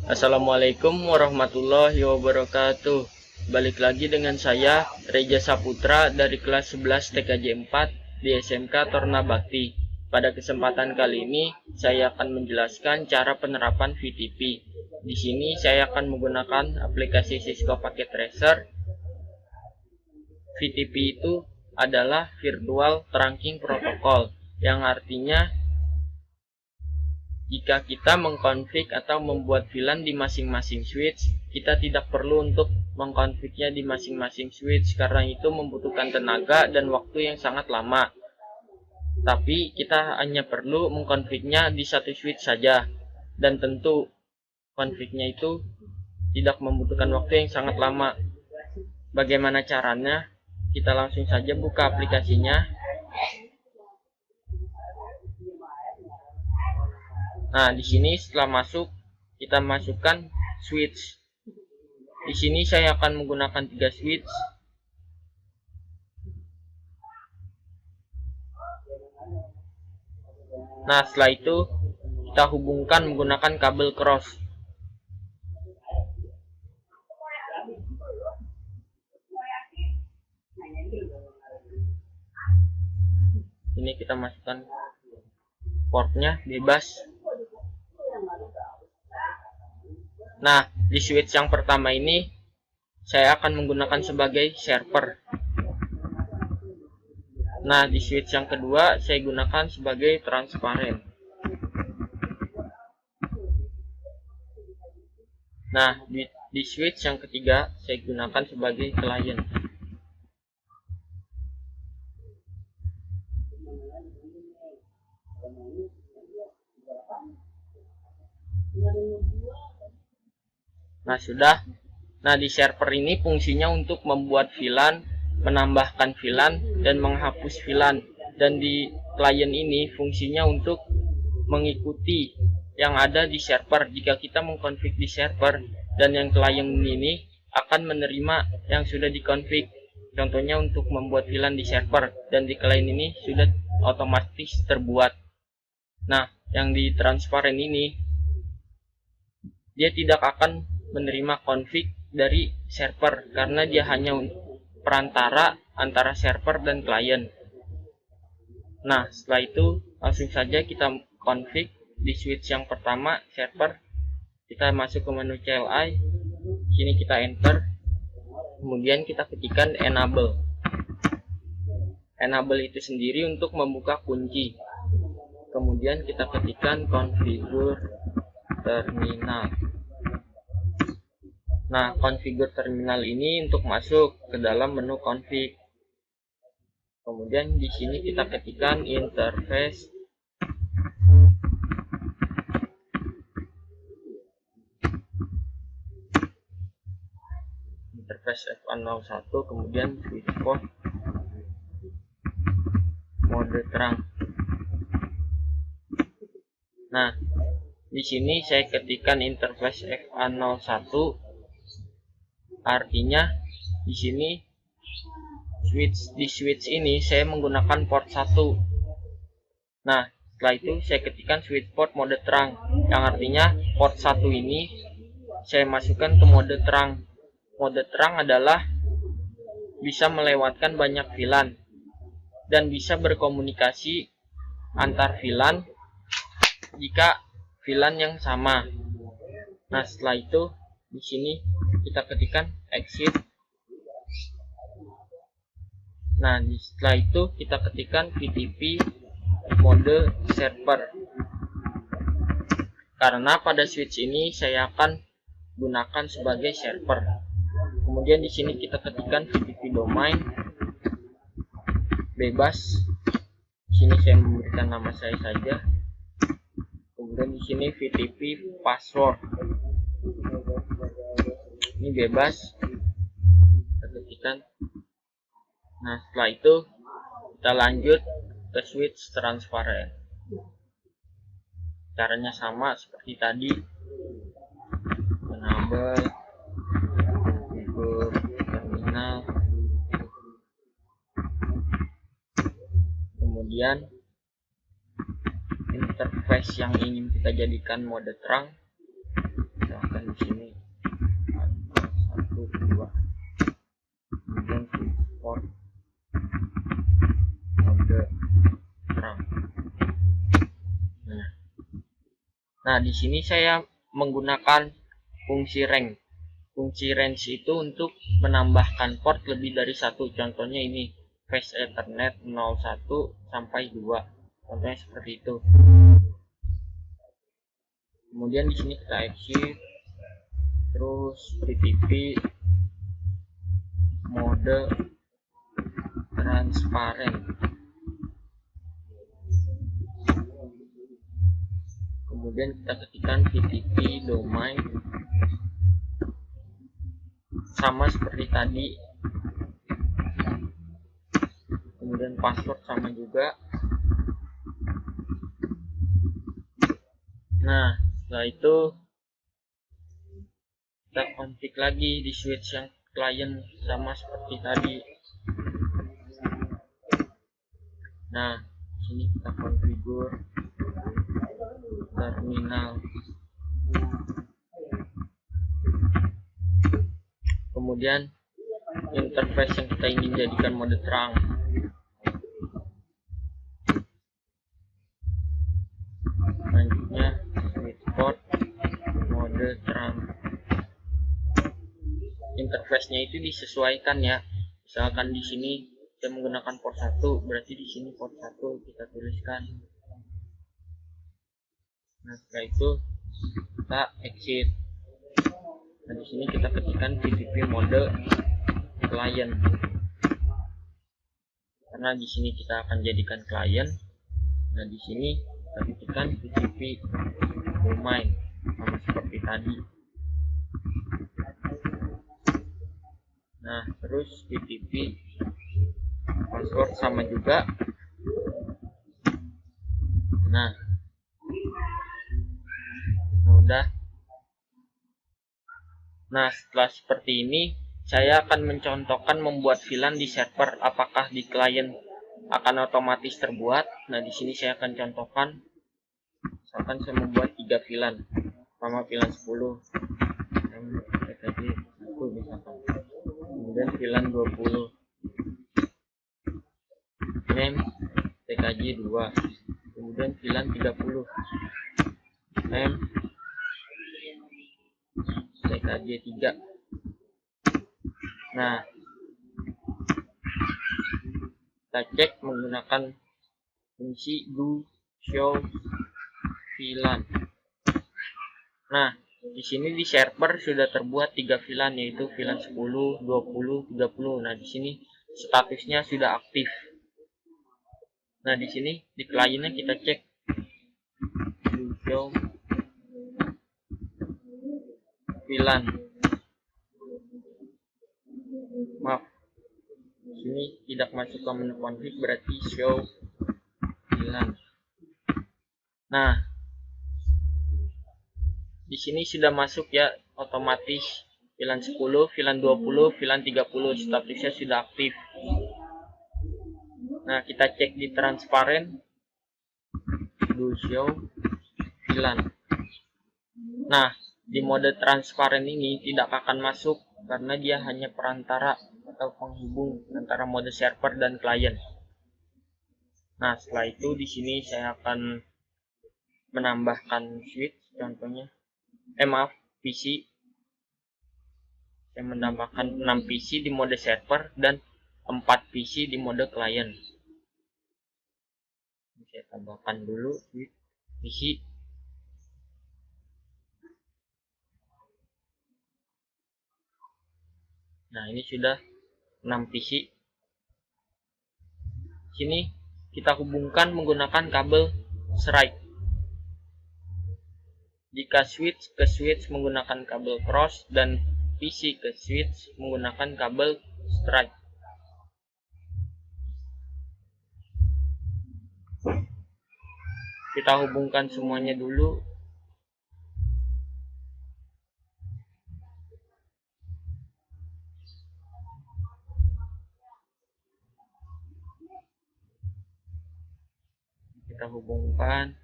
Assalamualaikum warahmatullahi wabarakatuh. Balik lagi dengan saya Reja Saputra dari kelas 11 TKJ 4 di SMK Torna Bakti. Pada kesempatan kali ini saya akan menjelaskan cara penerapan VTP. Di sini saya akan menggunakan aplikasi Cisco Packet Tracer. VTP itu adalah Virtual Trunking Protocol, yang artinya jika kita mengkonfig atau membuat VLAN di masing-masing switch, kita tidak perlu untuk mengkonfignya di masing-masing switch karena itu membutuhkan tenaga dan waktu yang sangat lama. Tapi kita hanya perlu mengkonfignya di satu switch saja, dan tentu konfignya itu tidak membutuhkan waktu yang sangat lama. Bagaimana caranya? Kita langsung saja buka aplikasinya. Nah, di sini setelah masuk, kita masukkan switch. Di sini saya akan menggunakan 3 switch. Nah, setelah itu kita hubungkan menggunakan kabel cross. Ini kita masukkan portnya bebas. Nah, di switch yang pertama ini saya akan menggunakan sebagai server. Nah, di switch yang kedua saya gunakan sebagai transparent. Nah, di switch yang ketiga saya gunakan sebagai client. Nah, sudah. Nah, di server ini fungsinya untuk membuat VLAN, menambahkan VLAN, dan menghapus VLAN. Dan di client ini fungsinya untuk mengikuti yang ada di server. Jika kita mengkonfig di server, dan yang client ini akan menerima yang sudah dikonfig. Contohnya untuk membuat VLAN di server, dan di client ini sudah otomatis terbuat. Nah, yang di transparent ini, dia tidak akan menerima config dari server karena dia hanya perantara antara server dan klien. Nah, setelah itu langsung saja kita config di switch yang pertama server. Kita masuk ke menu CLI. Sini kita enter. Kemudian kita ketikkan enable. Enable itu sendiri untuk membuka kunci. Kemudian kita ketikkan configure terminal. Nah, configure terminal ini untuk masuk ke dalam menu config. Kemudian di sini kita ketikkan interface F101, kemudian switch port mode terang. Nah, di sini saya ketikkan interface F101. Artinya di sini di switch ini saya menggunakan port 1. Nah, setelah itu saya ketikkan switch port mode terang, yang artinya port 1 ini saya masukkan ke mode terang. Mode terang adalah bisa melewatkan banyak VLAN dan bisa berkomunikasi antar VLAN jika VLAN yang sama. Nah, setelah itu di sini kita ketikkan exit. Nah, setelah itu kita ketikkan VTP mode server. Karena pada switch ini saya akan gunakan sebagai server. Kemudian di sini kita ketikkan VTP domain bebas. Di sini saya memberikan nama saya saja. Kemudian di sini VTP password. Ini bebas. Kita ketikkan. Nah, setelah itu kita lanjut ke switch transparent. Caranya sama seperti tadi. Enable, configure terminal. Kemudian interface yang ingin kita jadikan mode terang, kita akan kemudian di sini ada 1 2, kemudian support mode terang. Nah, di sini saya menggunakan fungsi range. Fungsi range itu untuk menambahkan port lebih dari satu. Contohnya ini Fast Ethernet 01 sampai 2. Contohnya seperti itu. Kemudian di sini kita exit, terus PTP mode transparent. Kemudian kita ketikkan PTP domain sama seperti tadi. Kemudian password sama juga. Nah, setelah itu kita config lagi di switch yang client sama seperti tadi. Nah, sini kita configure terminal. Kemudian interface yang kita ingin jadikan mode terang. Selanjutnya switch port mode terang. Interface-nya itu disesuaikan ya. Misalkan di sini kita menggunakan port 1, berarti di sini port 1 kita tuliskan. Nah, setelah itu kita exit. Nah, di sini kita ketikkan PTP mode client. Karena di sini kita akan jadikan client. Nah, di sini kita ketikkan PTP domain sama seperti tadi. Nah, terus PTP password sama juga. Nah, udah. Nah, setelah seperti ini, saya akan mencontohkan membuat VLAN di server. Apakah di klien akan otomatis terbuat? Nah, di sini saya akan contohkan. Misalkan saya membuat 3 VLAN. Pertama VLAN 10, TKJ 1 misalkan. Kemudian VLAN 20, name TKJ 2. Kemudian VLAN 30, name TKJ 3. Nah, kita cek menggunakan fungsi do show VLAN. Nah, di sini di server sudah terbuat 3 VLAN, yaitu VLAN 10, 20, 30. Nah, di sini statusnya sudah aktif. Nah, di sini di kliennya kita cek do show VLAN. Maaf, sini tidak masuk ke menu config, berarti show VLAN. Nah, di sini sudah masuk ya otomatis VLAN 10, VLAN 20, VLAN 30, statusnya sudah aktif. Nah, kita cek di transparent do show VLAN. Nah, di mode transparent ini tidak akan masuk karena dia hanya perantara atau penghubung antara mode server dan klien. Nah, setelah itu di sini saya akan menambahkan switch, contohnya PC. Saya menambahkan 6 PC di mode server dan 4 PC di mode klien. Saya tambahkan dulu switch PC. Nah, ini sudah 6 PC. Sini kita hubungkan menggunakan kabel strike. Jika switch ke switch menggunakan kabel cross dan PC ke switch menggunakan kabel strike. Kita hubungkan semuanya dulu. Kita hubungkan.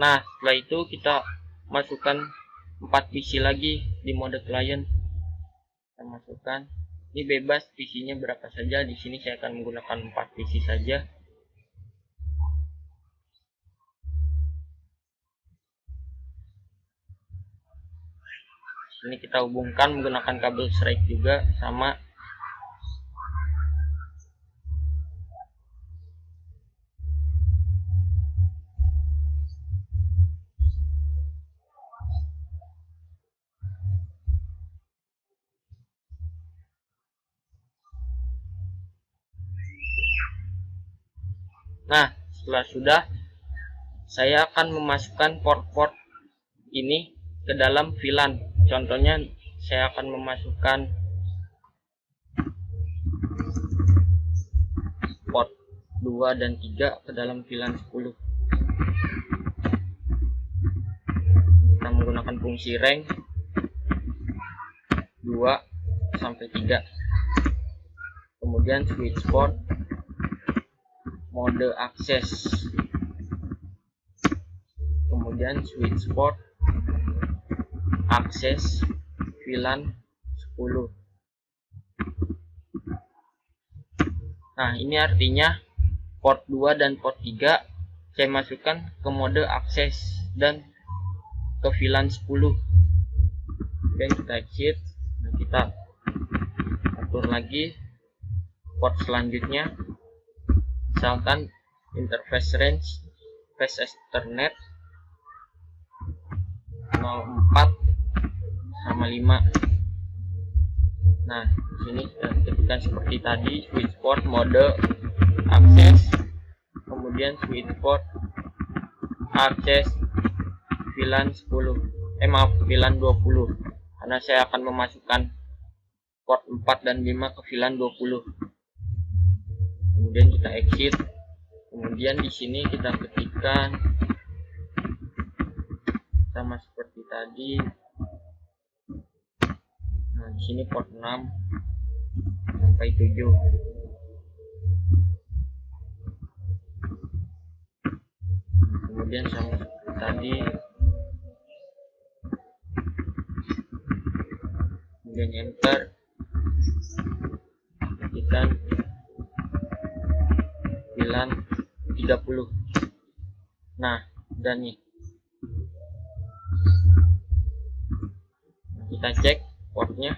Nah, setelah itu kita masukkan 4 PC lagi di mode client. Kita masukkan, ini bebas PC-nya berapa saja. Di sini saya akan menggunakan 4 PC saja. Ini kita hubungkan menggunakan kabel straight juga sama. Nah, setelah sudah, saya akan memasukkan port-port ini ke dalam VLAN. Contohnya, saya akan memasukkan port 2 dan 3 ke dalam VLAN 10. Kita menggunakan fungsi rank 2 sampai 3. Kemudian switch port mode akses, kemudian switch port akses VLAN 10. Nah, ini artinya port 2 dan port 3 saya masukkan ke mode akses dan ke VLAN 10. Dan kita exit. Nah, kita atur lagi port selanjutnya, misalkan interface range face Ethernet 04 sama 5. Nah, di sini kita ketikkan seperti tadi, switch port mode akses, kemudian switch port akses VLAN 10. VLAN 20. Karena saya akan memasukkan port 4 dan 5 ke VLAN 20. Kemudian kita exit. Kemudian di sini kita ketikkan sama seperti tadi. Nah, di sini port 6 sampai 7. Kemudian sama seperti tadi. Kemudian enter. Ketikkan VLAN 30. Nah, dan nih. Kita cek portnya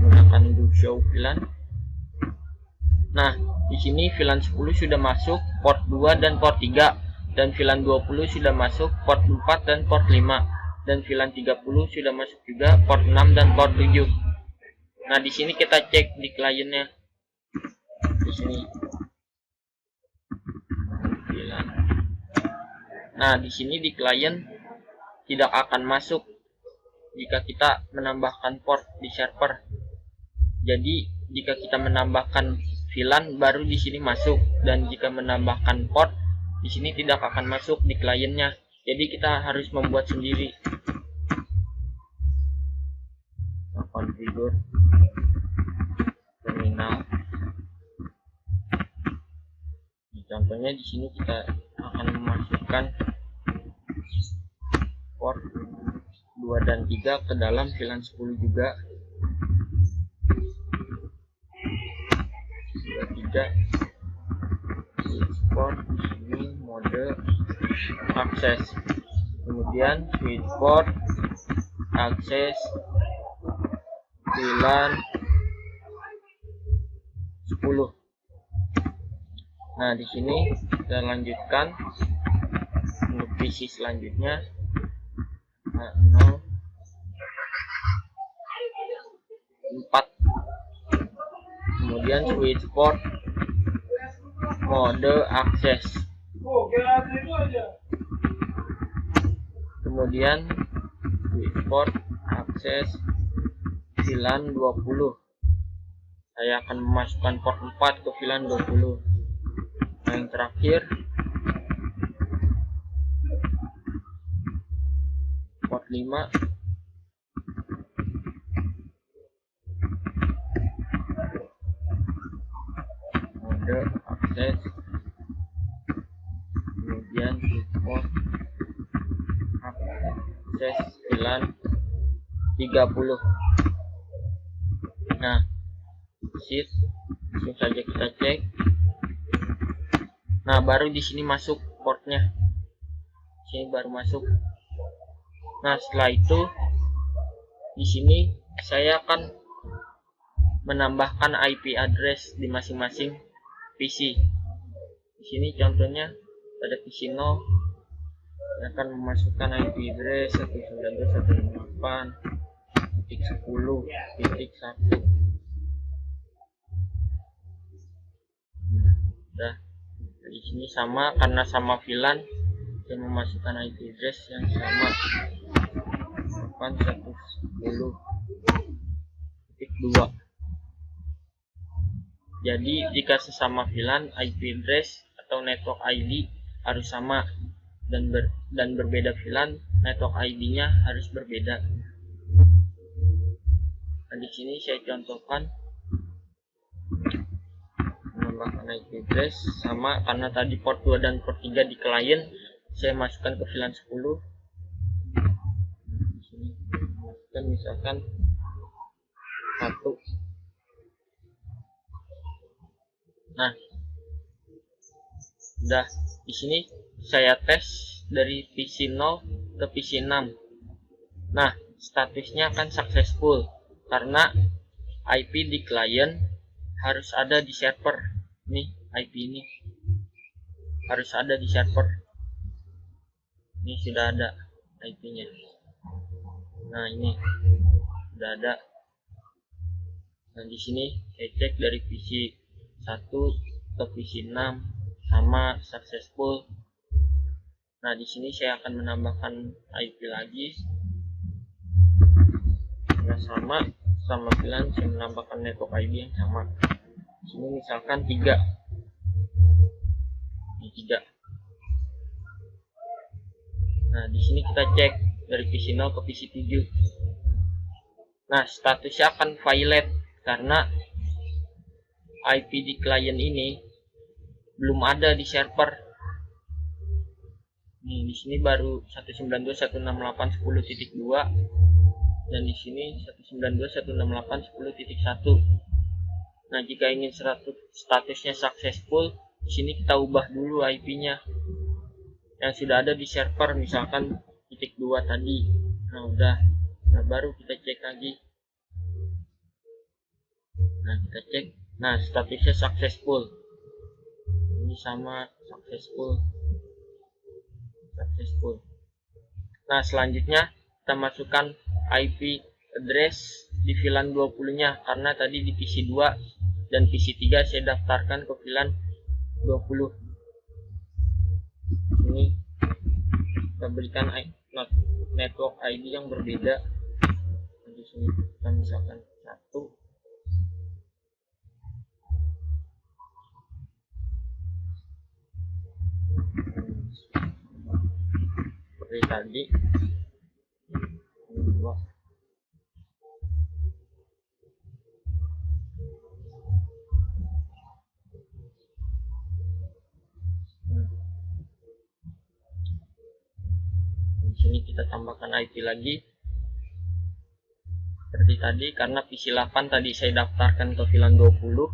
menggunakan do show VLAN. Nah, di sini VLAN 10 sudah masuk port 2 dan port 3, dan VLAN 20 sudah masuk port 4 dan port 5, dan VLAN 30 sudah masuk juga port 6 dan port 7. Nah, di sini kita cek di kliennya. Di sini. VLAN. Nah, di sini di klien tidak akan masuk jika kita menambahkan port di server. Jadi jika kita menambahkan VLAN baru di sini masuk, dan jika menambahkan port di sini tidak akan masuk di kliennya. Jadi kita harus membuat sendiri. Kita configure terminal. Contohnya di sini kita akan memasukkan port 2 dan 3 ke dalam VLAN 10 juga. 3 switch port di sini mode akses, kemudian switch port akses VLAN 10. Nah, di sini kita lanjutkan untuk PC selanjutnya. Nah, 0 4. Kemudian switch port mode akses, kemudian switch port akses VLAN 20. Saya akan memasukkan port 4 ke VLAN 20. Nah, yang terakhir port 5 mode akses, kemudian remote akses VLAN 30. Nah, shift langsung saja kita cek. Nah, baru di sini masuk portnya. Sini baru masuk. Nah, setelah itu di sini saya akan menambahkan IP address di masing-masing PC. Di sini contohnya pada PC 0, saya akan memasukkan IP address 192.168.10.1. Nah, di sini sama, karena sama VLAN, saya memasukkan IP address yang sama 110.2. Jadi jika sesama VLAN, IP address atau network ID harus sama, dan berbeda VLAN, network ID-nya harus berbeda. Nah, di sini saya contohkan menambahkan IP address sama, karena tadi port 2 dan port 3 di klien saya masukkan ke VLAN 10. Di sini masukkan misalkan 1. Nah, udah. Di sini saya tes dari PC 0 ke PC 6. Nah, statusnya akan successful karena IP di klien harus ada di server. Nih, IP ini harus ada di server. Ini sudah ada IP-nya. Nah, ini sudah ada. Nah, di sini saya cek dari PC 1 ke PC 6 sama successful. Nah, di sini saya akan menambahkan IP lagi. Nah, sama VLAN saya menambahkan network ID yang sama. Di sini misalkan 3. Ini 3. Nah, di sini kita cek dari PC 0 ke PC 7. Nah, statusnya akan violate karena IP di klien ini belum ada di server. Nih, di sini baru 192.168.10.2 dan di sini 192.168.10.1. Nah, jika ingin statusnya successful, di sini kita ubah dulu IP-nya yang sudah ada di server, misalkan titik 2 tadi. Nah, udah. Nah, baru kita cek lagi. Nah, kita cek. Nah, statusnya successful. Ini sama successful. Nah, selanjutnya kita masukkan IP address di VLAN 20-nya, karena tadi di PC 2 dan PC 3 saya daftarkan ke VLAN 20. Ini kita berikan network ID yang berbeda. Di sini kita misalkan 1. Seperti tadi. 2. Di sini kita tambahkan IP lagi seperti tadi, karena PC 8 tadi saya daftarkan ke VLAN 20.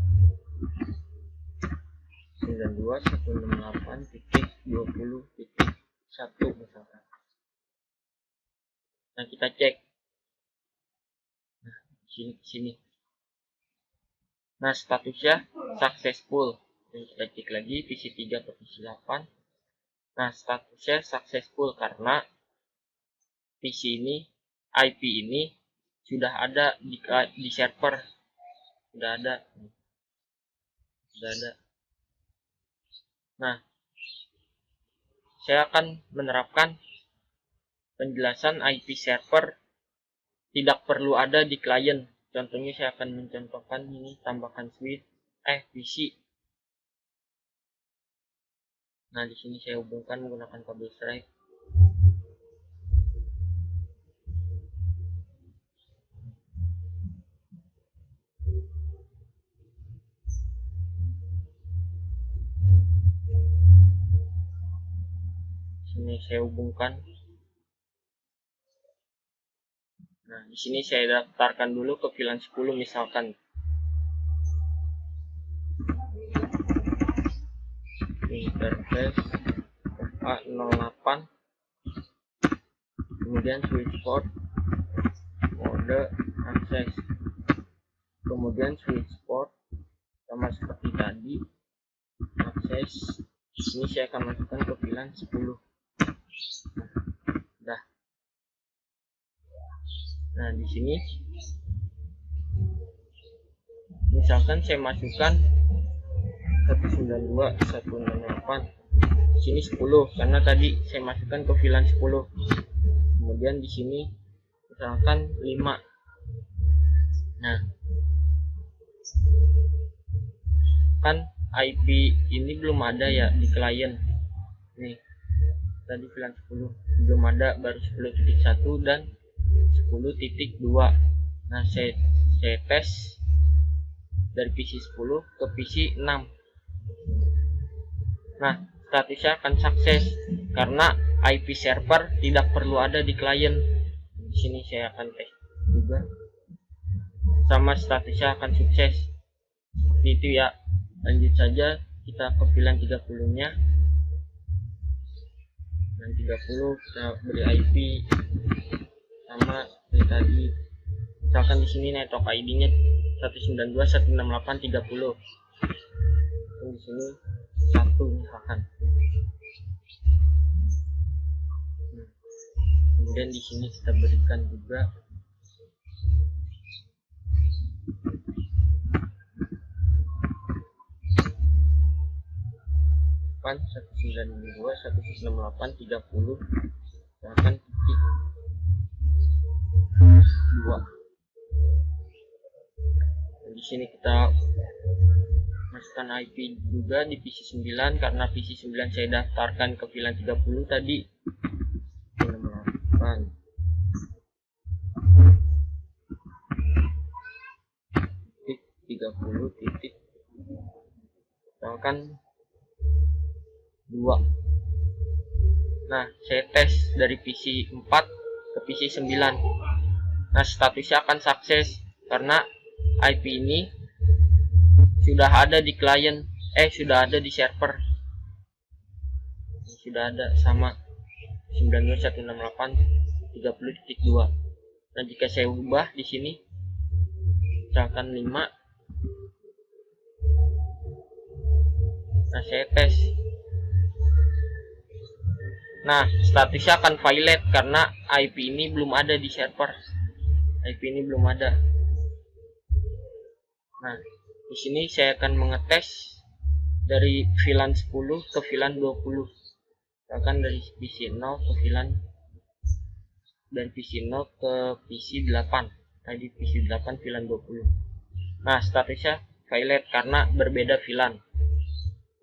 92.168.20.1 misalkan. Nah, kita cek. Nah, sini. Nah, statusnya successful. Dan kita cek lagi PC 3 ke PC 8. Nah, statusnya successful karena PC ini, IP ini sudah ada di server. Sudah ada. Nah, saya akan menerapkan penjelasan IP server tidak perlu ada di klien. Contohnya saya akan mencontohkan ini, tambahkan switch PC. Nah, di sini saya hubungkan menggunakan kabel strip. Ini saya hubungkan. Nah, di sini saya daftarkan dulu ke VLAN 10 misalkan. Interface A08, kemudian switch port, mode akses, kemudian switch port sama seperti tadi, akses. Ini saya akan masukkan ke VLAN 10. Nah, nah di sini misalkan saya masukkan 192.168, di sini 10 karena tadi saya masukkan ke VLAN 10. Kemudian di sini misalkan 5. Nah, kan IP ini belum ada ya di klien. Nih, tadi VLAN 10 belum ada, baru 10.1 dan 10.2. Nah, saya tes dari PC 10 ke PC 6. Nah, statusnya akan sukses karena IP server tidak perlu ada di klien. Di sini saya akan tes juga, sama statusnya akan sukses. Seperti itu ya. Lanjut saja kita ke VLAN 30-nya. VLAN 30 kita beri IP sama seperti tadi. Misalkan di sini network ID-nya 192.168.30. Di sini 1 misalkan. Kemudian di sini kita berikan juga kan 192.168.30 misalkan titik 2. Di sini kita masukkan IP juga di PC 9 karena PC 9 saya daftarkan ke VLAN 30 tadi. 68 titik 30 titik misalkan 2. Nah, saya tes dari PC 4 ke PC 9. Nah, statusnya akan sukses karena IP ini sudah ada di klien, sudah ada di server. Sudah ada sama 92.168.30.2. Nah, jika saya ubah di sini misalkan 5. Nah, saya tes. Nah, statusnya akan violate karena IP ini belum ada di server. IP ini belum ada. Nah, di sini saya akan mengetes dari VLAN 10 ke VLAN 20. Misalkan dari PC 0 ke VLAN, dari PC 0 ke PC 8. Tadi PC 8 VLAN 20. Nah, statusnya violate karena berbeda VLAN.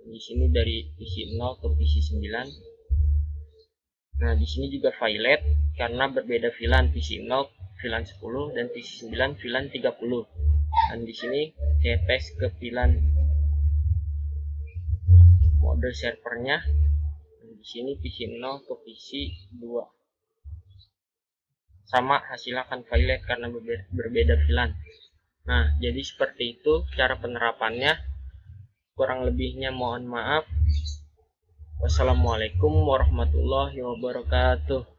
Di sini dari PC 0 ke PC 9. Nah, di sini juga violate karena berbeda VLAN, PC 0 VLAN 10 dan PC 9 VLAN 30. Dan di sini saya tes ke VLAN mode servernya. Dan di sini PC 0 ke PC 2. Sama, hasilnya akan violate karena berbeda VLAN. Nah, jadi seperti itu cara penerapannya. Kurang lebihnya mohon maaf. Wassalamualaikum warahmatullahi wabarakatuh.